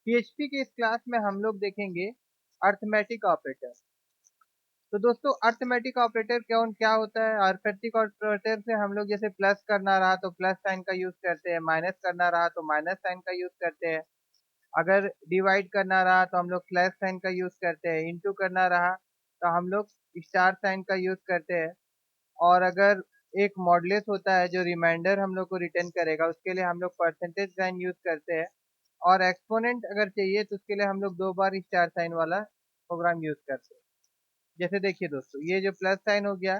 PHP के इस class में हम लोग देखेंगे अर्थमेटिक ऑपरेटर। तो दोस्तों अर्थमेटिक ऑपरेटर कौन क्या होता है? अर्थमेटिक ऑपरेटर से हम लोग जैसे प्लस करना रहा तो प्लस साइन का यूज करते हैं, माइनस करना रहा तो माइनस साइन का यूज करते हैं, अगर डिवाइड करना रहा तो हम लोग प्लस साइन का यूज करते हैं, इंटू करना रहा तो हम लोग स्टार साइन का यूज करते हैं, और अगर एक मॉडुलस होता है जो रिमाइंडर हम लोग को रिटर्न करेगा उसके लिए हम लोग परसेंटेज साइन यूज करते हैं, और एक्सपोनेंट अगर चाहिए तो उसके लिए हम लोग दो बार स्टार साइन वाला प्रोग्राम यूज करते हैं। जैसे देखिए दोस्तों, ये जो प्लस साइन हो गया,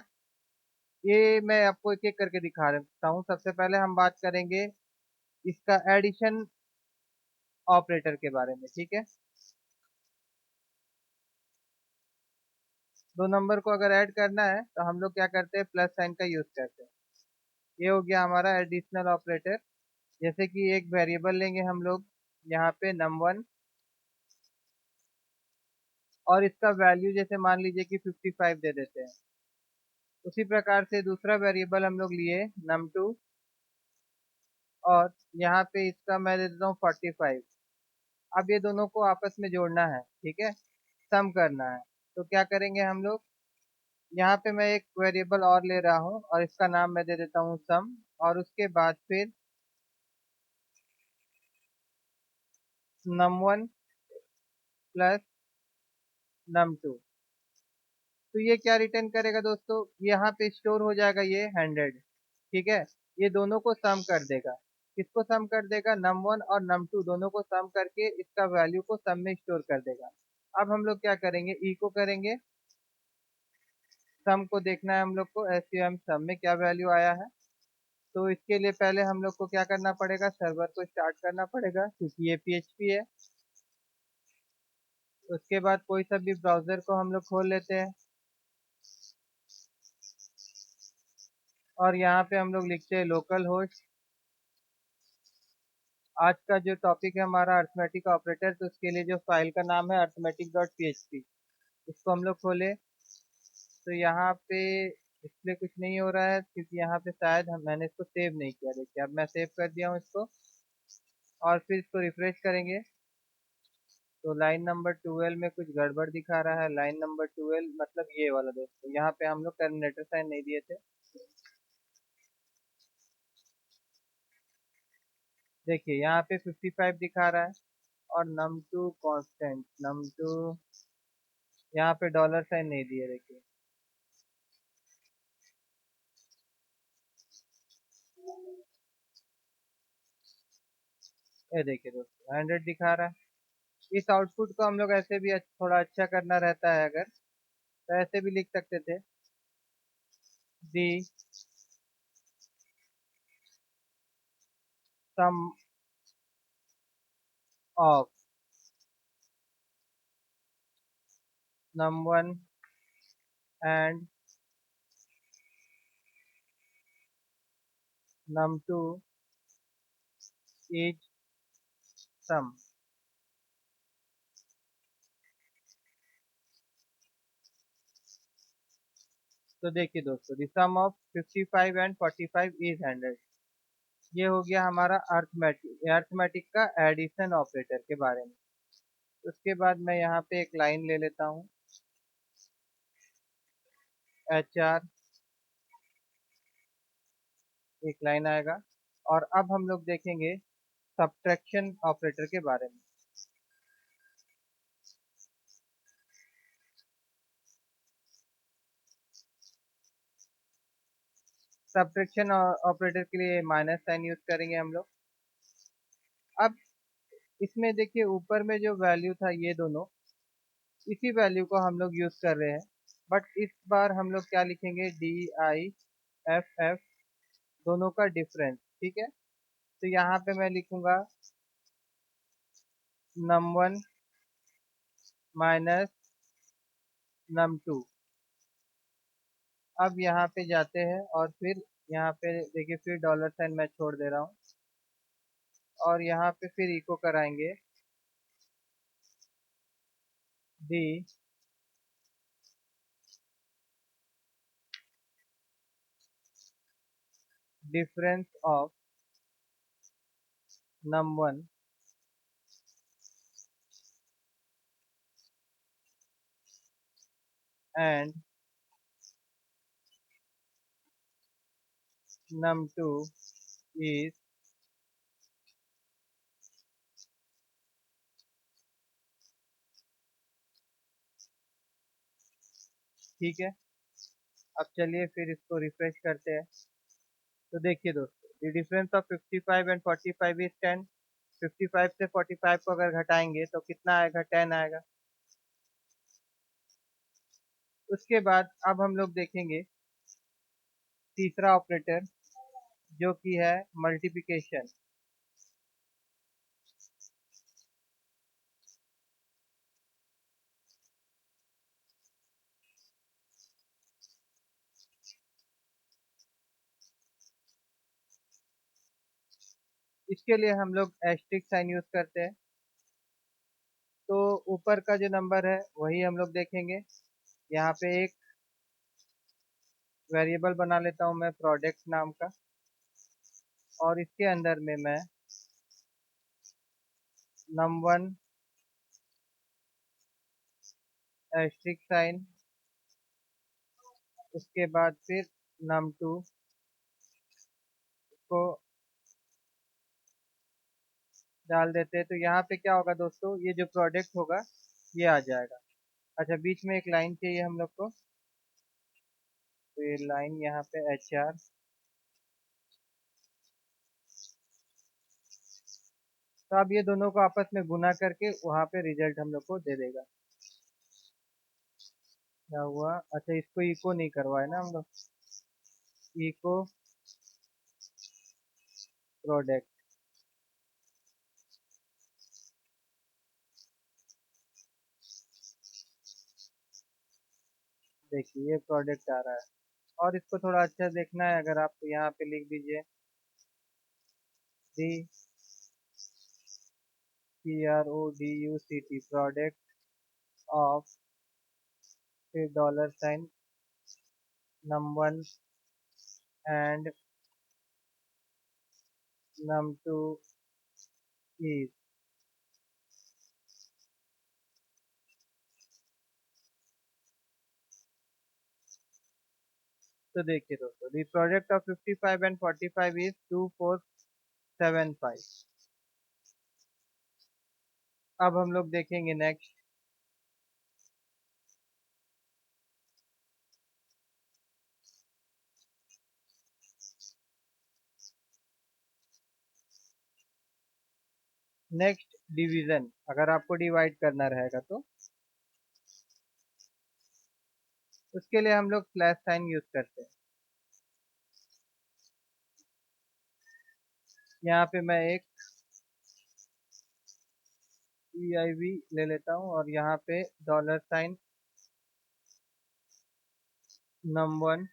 ये मैं आपको एक एक करके दिखा देता हूँ। सबसे पहले हम बात करेंगे इसका एडिशन ऑपरेटर के बारे में, ठीक है। दो नंबर को अगर ऐड करना है तो हम लोग क्या करते हैं, प्लस साइन का यूज करते हैं। ये हो गया हमारा एडिशनल ऑपरेटर। जैसे कि एक वेरिएबल लेंगे हम लोग यहाँ पे num1, और इसका वैल्यू जैसे मान लीजिए कि 55 दे देते हैं। उसी प्रकार से दूसरा वेरिएबल हम लोग लिए num2, और यहाँ पे इसका मैं दे देता हूँ 45। अब ये दोनों को आपस में जोड़ना है, ठीक है, सम करना है। तो क्या करेंगे हम लोग, यहाँ पे मैं एक वेरिएबल और ले रहा हूँ और इसका नाम मैं दे देता हूँ सम, और उसके बाद फिर num1 प्लस num2। तो ये क्या रिटर्न करेगा दोस्तों, यहाँ पे स्टोर हो जाएगा ये 100, ठीक है। ये दोनों को सम कर देगा। किसको सम कर देगा, num1 और num2 दोनों को सम करके इसका वैल्यू को सम में स्टोर कर देगा। अब हम लोग क्या करेंगे, को करेंगे, सम को देखना है हम लोग को, एसवीएम सम में क्या वैल्यू आया है। तो इसके लिए पहले हम लोग को क्या करना पड़ेगा, सर्वर को स्टार्ट करना पड़ेगा क्योंकि ये पीएचपी है। उसके बाद कोई सा भी ब्राउजर को हम लोग खोल लेते हैं, और यहाँ पे हम लोग लिखते हैं लोकल होस्ट। आज का जो टॉपिक है हमारा अर्थमेटिक ऑपरेटर, तो उसके लिए जो फाइल का नाम है arithmetic.php, इसको हम लोग खोले। तो यहाँ पे डिस्प्ले कुछ नहीं हो रहा है क्योंकि यहाँ पे शायद मैंने इसको सेव नहीं किया। देखिए अब मैं सेव कर दिया हूँ इसको, और फिर इसको रिफ्रेश करेंगे तो लाइन नंबर 12 में कुछ गड़बड़ दिखा रहा है। लाइन नंबर 12 मतलब ये वाला दोस्तों, यहाँ पे हम लोग टर्मिनेटर साइन नहीं दिए थे। देखिए यहाँ पे 55 दिखा रहा है, और num2 कांस्टेंट num2, यहाँ पे डॉलर साइन नहीं दिए। देखिए ये देखिए दोस्तों 100 दिखा रहा है। इस आउटपुट को हम लोग ऐसे भी थोड़ा अच्छा करना रहता है अगर, तो ऐसे भी लिख सकते थे, the sum of num1 and num2 is sum. तो देखिए दोस्तों, the sum of 55 and 45 is 100। ये हो गया हमारा अर्थमेटिक का एडिशन ऑपरेटर के बारे में। उसके बाद मैं यहाँ पे एक लाइन ले लेता हूँ, HR, एक लाइन आएगा। और अब हम लोग देखेंगे सब्ट्रैक्शन ऑपरेटर के बारे में। सब्ट्रैक्शन ऑपरेटर के लिए माइनस साइन यूज करेंगे हम लोग। अब इसमें देखिए ऊपर में जो वैल्यू था ये दोनों, इसी वैल्यू को हम लोग यूज कर रहे हैं, बट इस बार हम लोग क्या लिखेंगे, DIFF, दोनों का डिफरेंस, ठीक है। तो यहाँ पे मैं लिखूंगा num1 माइनस num2। अब यहाँ पे जाते हैं और फिर यहाँ पे देखिए फिर डॉलर साइन मैं छोड़ दे रहा हूँ, और यहाँ पे फिर इको कराएंगे, दी difference of num1 and num2 is, ठीक है। अब चलिए फिर इसको रिफ्रेश करते हैं। तो देखिए दोस्तों, the difference of 55 and 45 is 10। 55 से 45 को अगर घटाएंगे तो कितना आएगा, 10 आएगा। उसके बाद अब हम लोग देखेंगे तीसरा ऑपरेटर, जो कि है मल्टीप्लिकेशन। इसके लिए हम लोग एस्ट्रिक साइन यूज करते हैं। तो ऊपर का जो नंबर है वही हम लोग देखेंगे। यहाँ पे एक वेरिएबल बना लेता हूँ मैं प्रोडक्ट नाम का, और इसके अंदर में मैं num1 एस्ट्रिक साइन, उसके बाद फिर num2 को डाल देते हैं। तो यहाँ पे क्या होगा दोस्तों, ये जो प्रोडक्ट होगा ये आ जाएगा। अच्छा, बीच में एक लाइन चाहिए हम लोग को, तो ये लाइन यहाँ पे HR। तो अब ये दोनों को आपस में गुना करके वहाँ पे रिजल्ट हम लोग को दे देगा। क्या हुआ, अच्छा इसको इको नहीं करवाए ना हम लोग, इको प्रोडक्ट। देखिए ये प्रोडक्ट आ रहा है। और इसको थोड़ा अच्छा देखना है, अगर आप यहाँ पे लिख दीजिए डी PRODUCT प्रोडक्ट ऑफ, फिर dollar sign num1 and num2 is. तो देखिए दोस्तों, the product of 55 and 45 is 2475। अब हम लोग देखेंगे नेक्स्ट। नेक्स्ट डिवीजन, अगर आपको डिवाइड करना रहेगा तो उसके लिए हम लोग स्लैश साइन यूज करते हैं। यहाँ पे मैं एक EIV ले लेता हूँ, और यहाँ पे डॉलर साइन num1,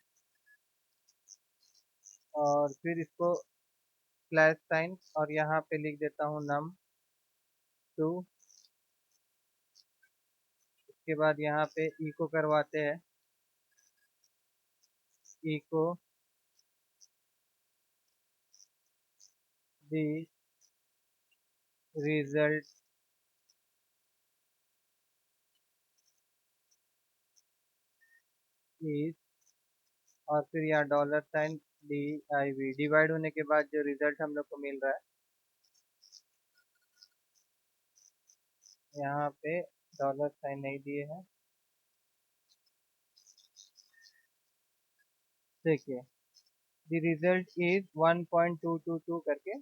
और फिर इसको स्लैश साइन, और यहाँ पे लिख देता हूँ num2। उसके बाद यहाँ पे इको करवाते हैं, इको दी रिजल्ट इज, और फिर यहाँ डॉलर साइन DIV। डिवाइड होने के बाद जो रिजल्ट हम लोग को मिल रहा है, यहाँ पे डॉलर साइन नहीं दिए हैं। देखिए द रिजल्ट इज 1.222 करके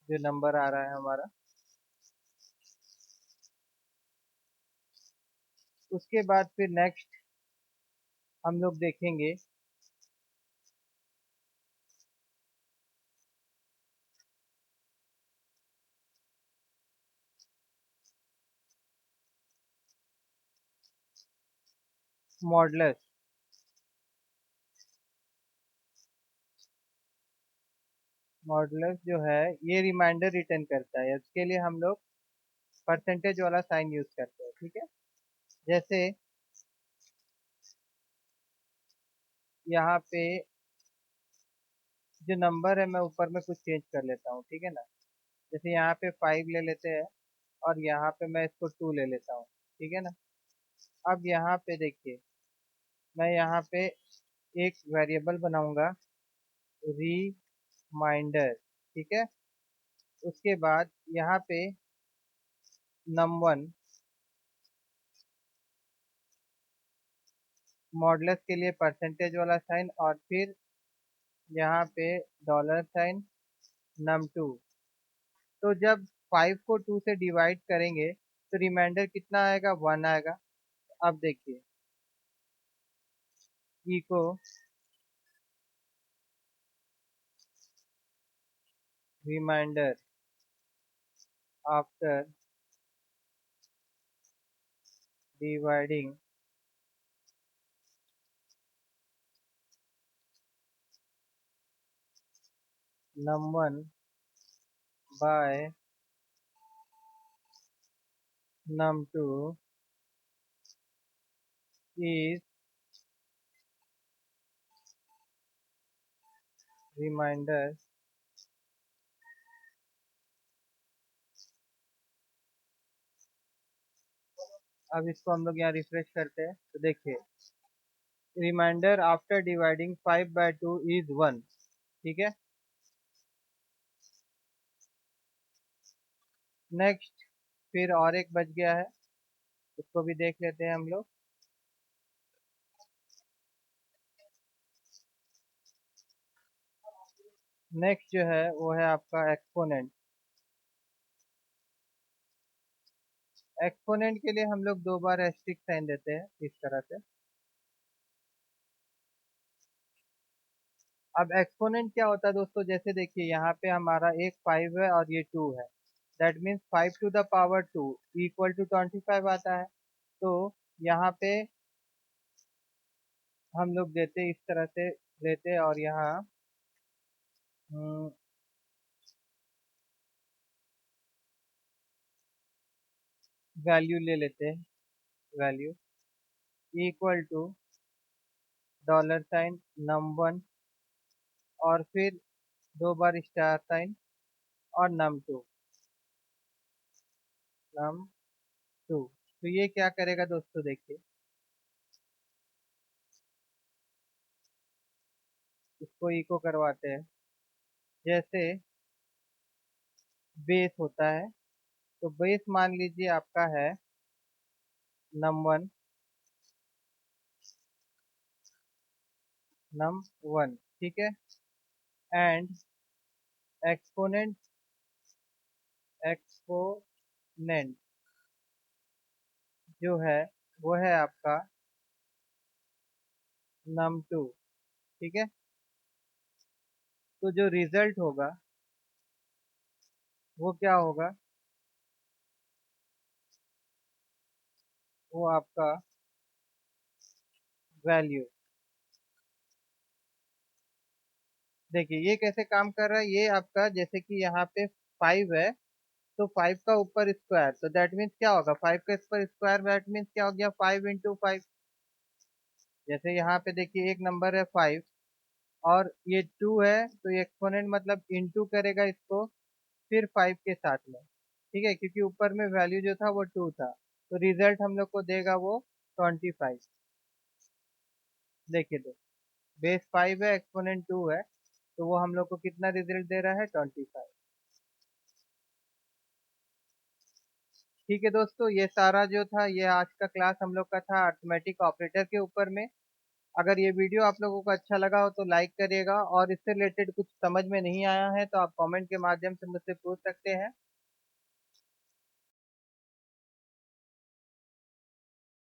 जो नंबर आ रहा है हमारा। उसके बाद फिर नेक्स्ट हम लोग देखेंगे मॉडुलस। मॉडुलस जो है ये रिमाइंडर रिटर्न करता है, इसके लिए हम लोग परसेंटेज वाला साइन यूज करते हैं, ठीक है। जैसे यहाँ पे जो नंबर है मैं ऊपर में कुछ चेंज कर लेता हूँ, ठीक है ना। जैसे यहाँ पे 5 ले लेते हैं, और यहाँ पे मैं इसको 2 ले लेता हूँ, ठीक है ना। अब यहाँ पे देखिए मैं यहाँ पे एक वेरिएबल बनाऊंगा रिमाइंडर, ठीक है। उसके बाद यहाँ पे num1 मॉडुलस के लिए परसेंटेज वाला साइन, और फिर यहाँ पे $साइन num2। तो जब 5 को 2 से डिवाइड करेंगे तो रिमाइंडर कितना आएगा, 1 आएगा। अब देखिए, echo remainder after dividing num1 by num2 is remainder. अब इसको हम लोग यहाँ रिफ्रेश करते हैं तो देखिए, रिमाइंडर आफ्टर डिवाइडिंग 5/2 इज 1, ठीक है। नेक्स्ट, फिर और एक बच गया है, उसको भी देख लेते हैं हम लोग। नेक्स्ट जो है वो है आपका एक्सपोनेंट। एक्सपोनेंट के लिए हम लोग 2 बार एस्ट्रिक साइन देते हैं इस तरह से। अब एक्सपोनेंट क्या होता है दोस्तों, जैसे देखिए यहाँ पे हमारा एक 5 है और ये 2 है, that means 5 to the power 2 equal to 25 आता है। तो यहाँ पे हम लोग देते इस तरह से लेते, और यहाँ वैल्यू ले लेते हैं, value equal to $sign num1, और फिर 2 बार स्टार साइन, और num2 num2। तो ये क्या करेगा दोस्तों, देखिए इसको इको करवाते हैं। जैसे बेस होता है, तो बेस मान लीजिए आपका है num1 num1, ठीक है। एंड एक्सपोनेंट एक्सपोनेंट जो है वो है आपका num2, ठीक है। तो जो रिजल्ट होगा वो क्या होगा, वो आपका वैल्यू। देखिए ये कैसे काम कर रहा है, ये आपका जैसे कि यहाँ पे 5 है, तो 5 का ऊपर स्क्वायर, तो दैट मीन्स क्या होगा, 5 का ऊपर स्क्वायर, दैट मीन्स क्या हो गया, 5 × 5। जैसे यहाँ पे देखिए एक नंबर है 5 और ये 2 है, तो ये एक्सपोनेंट मतलब इनटू करेगा इसको फिर 5 के साथ में, ठीक है, क्योंकि ऊपर में वैल्यू जो था वो 2 था, तो रिजल्ट हम लोग को देगा वो 25। देखिए तो बेस 5 है, एक्सपोनेंट 2 है, तो वो हम लोग को कितना रिजल्ट दे रहा है, 25। ठीक है दोस्तों, ये सारा जो था ये आज का क्लास हम लोग का था अर्थमेटिक ऑपरेटर के ऊपर में। अगर ये वीडियो आप लोगों को अच्छा लगा हो तो लाइक करिएगा, और इससे रिलेटेड कुछ समझ में नहीं आया है तो आप कमेंट के माध्यम से मुझसे पूछ सकते हैं।